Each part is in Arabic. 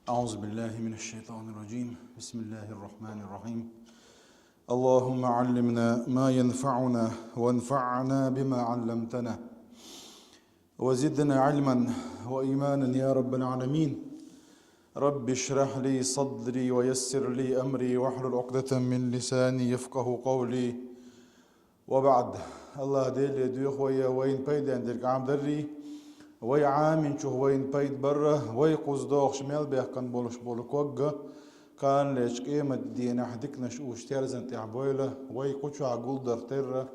أعوذ بالله من الشيطان الرجيم. بسم الله الرحمن الرحيم. اللهم علمنا ما ينفعنا وانفعنا بما علمتنا وزدنا علما وإيمانا يا رب العالمين. رب اشرح لي صدري ويسر لي أمري واحلل عقدة من لساني يفقه قولي. وبعد الله ديل يدوخ وين بيد عندك عام دري وي عامن شو وين بيد برا وي قصدوخ شمال بيحكن بولش بولكوجا كان ليش قيمة دينا حدكنا شو اشترزن تعبويله وي قشو عقول درتر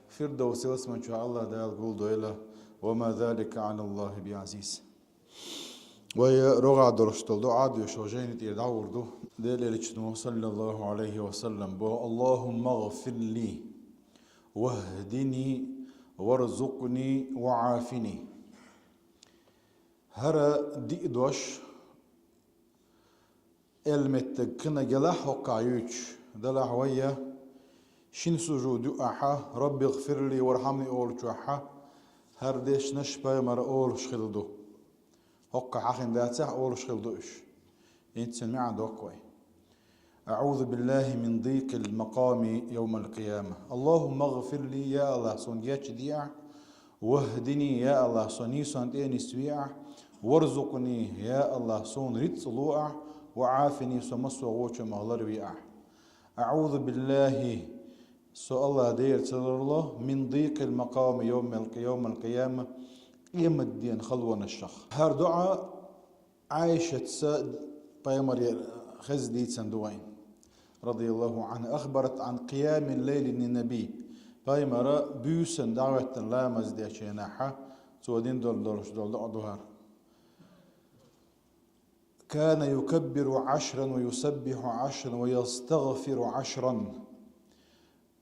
فردوس واسم إن شاء الله دال قول دويله وما ذلك على الله بعزيز. وي رغع درشتل دو عاد يشوجين تيدعوردو ديل يلجنو صلى الله عليه وسلم بو اللهم اغفر لي واهدني وارزقني وعافني. هرا دي دوش المتك كنا جلاح وقايوش دلح ويا شين سجود أحا ربي اغفر لي وارحمني أول شوحا هر ديش نشبه مر أول شخلدو هقا حقن داتح أول شخلدوش يتسمع دوكوي. أعوذ بالله من ضيق المقام يوم القيامة. اللهم اغفر لي يا الله صنجاتش ديع واهدني يا الله صني صنتين سويع وارزقني يا الله صون ريت صلوع وعافني سمسو غوش مغلر ويع. أعوذ بالله سو الله دير الله من ضيق المقام يوم القيامة قيم الدين خلونا الشخ. هر دعاء عايشة ساد بيمر خزدي سندوين رضي الله عنه أخبرت عن قيام الليل للنبي بيمر بيوسن دعوة لا مزدي شيناحة سودين دول ظهر كان يكبر 10 ويسبح 10 ويستغفر 10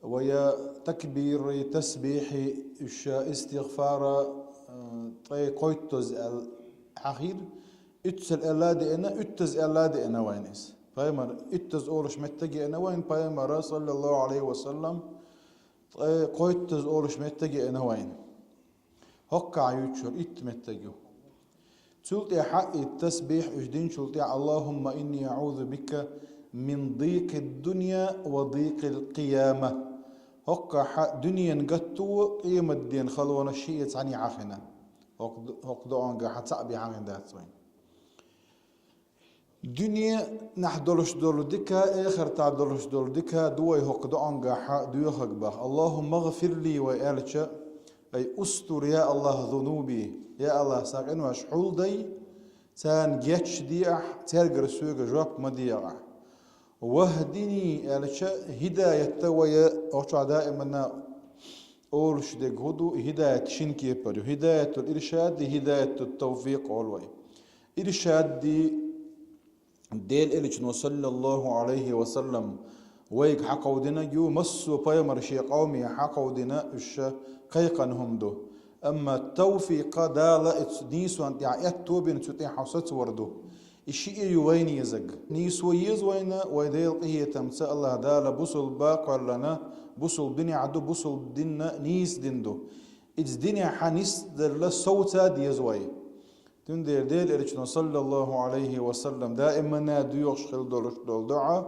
ويا تكبير تسبيح استغفار قويتوز الحقير اتسل الادي انا اتز الادي انا وينس بايمر اتز اورش متجي انا وين بايمر صلى الله عليه وسلم قويتز اورش متجي انا وين هقع يوتشر ات متجو تلتي حق التسبيح اجدين شلتي اللهم اني اعوذ بك من ضيق الدنيا وضيق القيامة. هقع حق دنيا نقطو قيمة الدين خلونا الشيء تعني عافنا هقدو انقا حتعبي عن ذات وين دنيا نحضرش دول دكا اخر تعدلش دول دكا دوي هقدو انقا حق دوي خقبه. اللهم اغفر لي ويالش اي استر يا الله ذنوبي يا الله ساقن وشحول دي سان جيتش ديع ترقر سوق جواب مديع واهدني يالش هداية ويا اوشع دائما اولش دي هدو هداية شنكي بريو هداية الارشاد هداية التوفيق اولوي ارشاد دي ديل إليش صلى الله عليه وسلم ويك حقودنا جو مسو بايمر شي قومي حقودنا اش قيقن هم دو اما التوفيق دالا نيسو انت عيتو بين تطيح حوسات وردو الشيء يوين يزق نيسو يزوينا ويديل قيه تمسا الله دالا بوصل باق لنا بوصل دنيا عدو بوصل دنا نيس دندو إج دنيا حنيس دل صوتا ديزوي تندير ديل إرشنا صلى الله عليه وسلم دائما ديوش خل دول دعاء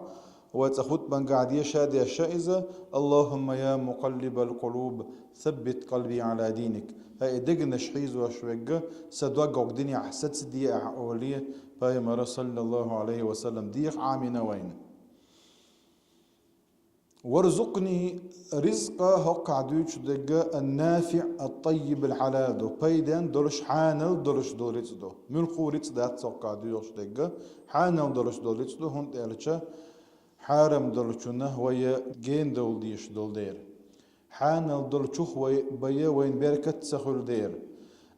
وتأخذ من قاعد يشهد يا شائزة اللهم يا مقلب القلوب ثبت قلبي على دينك. هاي دقنا شحيز وشوقة سدوقع الدنيا حسد دي أولية بايمر صلى الله عليه وسلم ديق عامنا وين وارزقني رزقا هقع دوش دقا النافع الطيب الحلال دو بيدان دولش حانل دولش دوليتس دو ملقو ريتس دات سوقع دوش دقا حانل دولش دوليتس دو هون تالشا حارم دولشونه ويا جين دول ديش دول دير حانل دولشوخ بيا وين بركت سخل دير.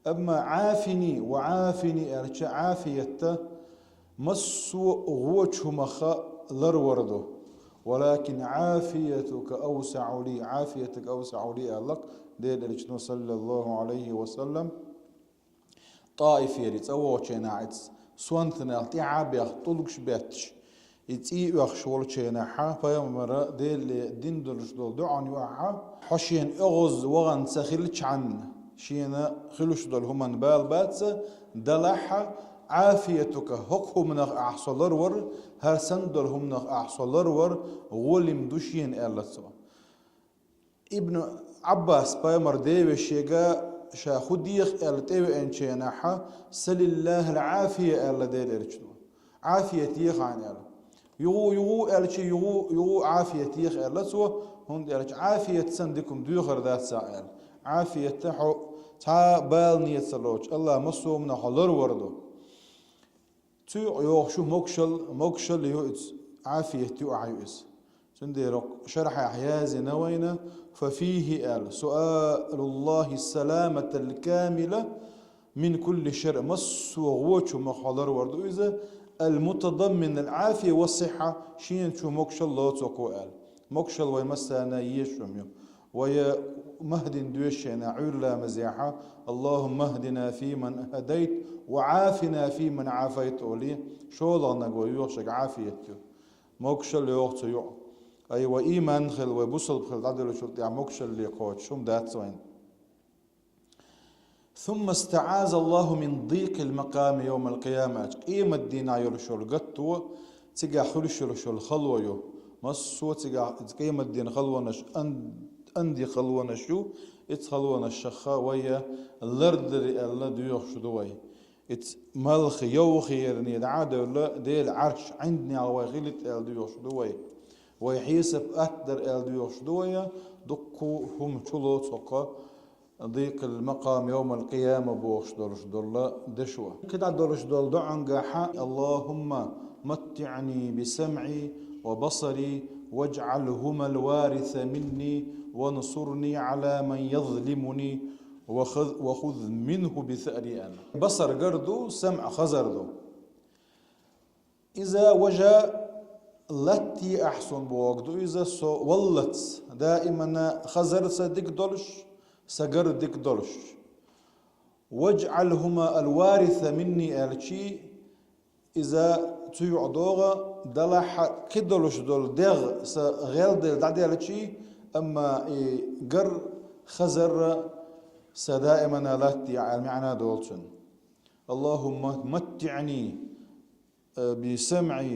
اما عافني وعافني الشا عافيته مسو غوچ مخا لروردو ولكن عافيتك أوسع لي عافيتك أوسع لي ألق ديل الجنو صلى الله عليه وسلم طائف يريد أو شناعت سوانتنا تعبير طلقش باتش يتي يخشول شناحة فيمر ديل دين دلش دول دعان يوحى حشين أغز وغن سخيلش عن شينا خلوش دول همان بال باتس دلحة عافيتك حقهم نخ أحصلر ور هر سندلهم نخ أحصلر ور غولم دوشين ألا سوا ابن عباس بايمر ديوي شيغا شاخديخ ألا تيوي انشيناحا سل الله العافية ألا دير ارشنو عافية تيخ عن ألا يغو ألشي يغو عافية تيخ ألا سوا هون ألش عافية سندكم دوخر ذات سائل عافية تحو تا بالنية سلوش الله مصوم نحلر وردو تو يوخشو موكشل يوئس عافية تو عيوئس سندي شرح أحيازي نوينا ففيه سؤال الله السلامة الكاملة من كل شر مس وغوش مخالر وردو إذا المتضمن العافية والصحة شين شو موكشل لا تقوال موكشل ويمسانا يشوم ويا مهد دوشنا علا مزيحة اللهم اهدنا فيمن هديت وعافنا فيمن عافيت أولي شو ظننا قوي يوشك عافية موكشل يوخت يو أي وإيمان خل وبصل خل عدل شرط يا موكشل يقوت شوم دات وين ثم استعاذ الله من ضيق المقام يوم القيامة قيمة الدين يرشل قطو تجا خلشل شل خلوة يو مصو تجا قيمة الدين خلوة نش أندي خلوة شو خلوة الشخا ويا اللردر الله ديوخ شدوي ملخ يوخي يعني العادة ولا دي العرش عندني على غلط ال ديوخ شدوي ويحيسب أقدر ال ديوخ شدوي دكو هم شلو سقا ضيق المقام يوم القيامة بوخ دولش دولا دشوا كده دولش دول دعنقا اللهم متعني بسمعي وبصري واجعلهما الوارث مني وانصرني على من يظلمني وخذ منه بثأري أنا بصر قردو سمع خزردو إذا وجا لتي أحسن بوقدو إذا ولت دائما خزر صدق دولش سقر ديك دولش واجعلهما الوارث مني ألشي إذا تيعدوغا دلح كدولش دول دغ غير دل دعدي ألشي أما قر خزر سدائما لاتي المعنى دولشن اللهم متعني بسمعي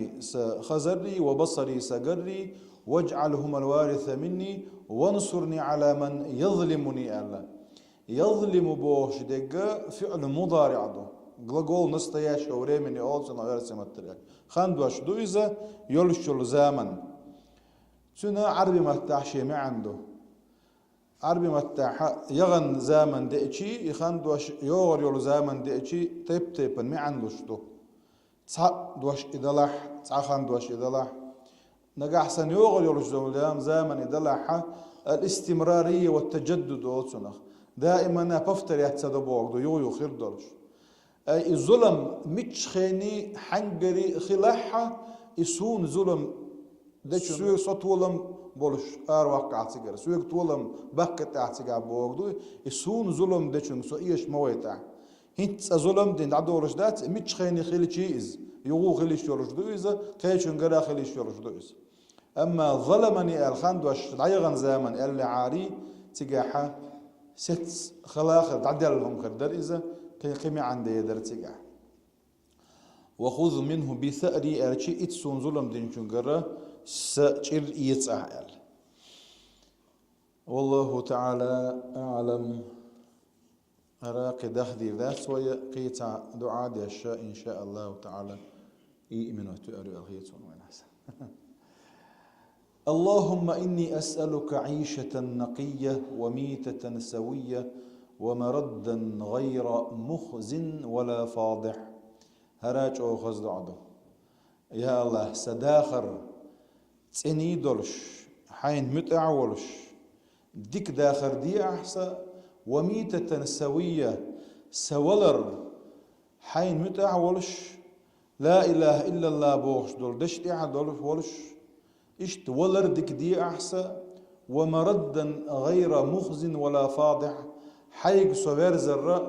خزري وبصري سقري واجعلهما الوارث مني وانصرني على من يظلمني ألا يظلم بوش دقا فعل مضارع دو gлагол настоящего времени олсен версия материал خندوش دو إذا يلشل زمن سنة عربي متاحشي ما عنده عربي متاح يغن زمن دئشي يخندوش يور يول زمن دئشي تيب ما عندوش دو دوش إدلاح خندوش إدلاح نجح سن يور يولش زمن إدلاح الاستمرارية والتجدد أولسنخ دائما بفتر يحتسد بوق دو يو خير دولش أي الظلم مش خيني حنجري خلاحة يسون ظلم ده سوي صوت ولم بولش واقع عتيجر سوي تولم بكت عتيجر بوجدو يسون ظلم ده شن سو إيش مويتع هنت ظلم دين عدورش دات مش خيني خلي شيء يغو خلي شورش دو إذا كيشون جرا خلي شورش دو إذا أما ظلمني الخندوش عيغن زمن اللي عاري تجاحه ست خلاخ تعدلهم خدر إذا قيمة عند يدر تجاه وخذ منه بثأري أرشي إتسون ظلم دين شنقرة سأجر يتسأل والله تعالى أعلم أراك دخدي ذات ويا قيتا دعاء الشاء إن شاء الله تعالى إيمن وتؤري الغيثون ونحسن اللهم إني أسألك عيشة نقية وميتة سوية ومردا غير مخز ولا فاضح هراج أو خزد عدو يا الله سداخر تسني دولش حين متعولش ديك داخر دي أحسى وميتة سوية سولر حين متعولش لا إله إلا الله بوخش دول دشت دولش ولش إشت ولر ديك دي أحسى ومردا غير مخز ولا فاضح حيق صغير زرع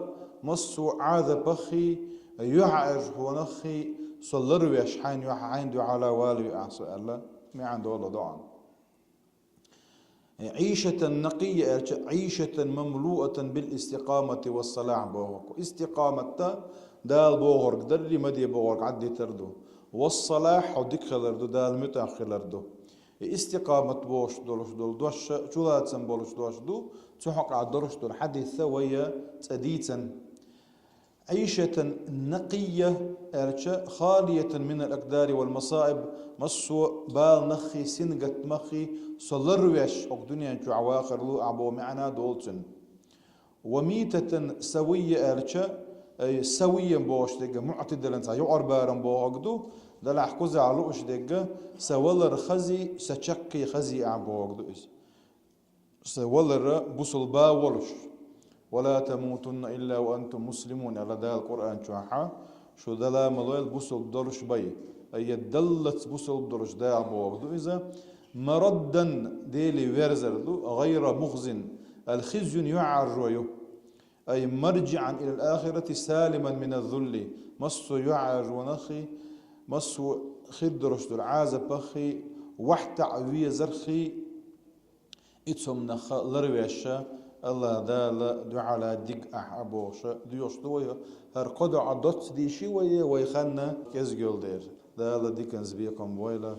مصو عاذ بخي يعرج ونخي صلر ويش حين يحين دو على والي أحسى الله ما عنده والله دعاء عيشة نقية عيشة مملوءة بالاستقامة والصلاح بوهك استقامة دال بوغرق دري مدي بوغرق عدي تردو والصلاح ودك خلردو دال متى خلردو استقامة بوش دولش دول دوش شولات سنبولش دوش دو تحق على درش دول حديث ويا تديتا عيشة نقية خالية من الأقدار والمصائب مصو بال نخي سنقت مخي صلرويش أو دنيا جو عواخر لو أعبو معنا دولتن وميتة سوية أي سوية بوش دقة معتدلا يعر بارن بوغدو دلع حكوزة علوش دقة سولر خزي سشكي خزي أعبوغدو سولر بوصل با ولش ولا تموتن إلا وأنتم مسلمون على دا القرآن شوحا شو دلا ملويل بوصل درش بي أي دلت بوصل درش دا أعبوغدو إذا مردا ديلي ويرزردو غير مخزن الخزي يعرجو أي مرجعا إلى الآخرة سالما من الذل مصو يعرج ونخي مصو خدرش دل عازب بخي وحتع وي زرخي إتسم نخ لرويشا الله دال دعالا دق أحبوش ديوش دويا هر قدع عدت دي شوية ويخنا كيزجول دير دال ديكنز بيكم ويلا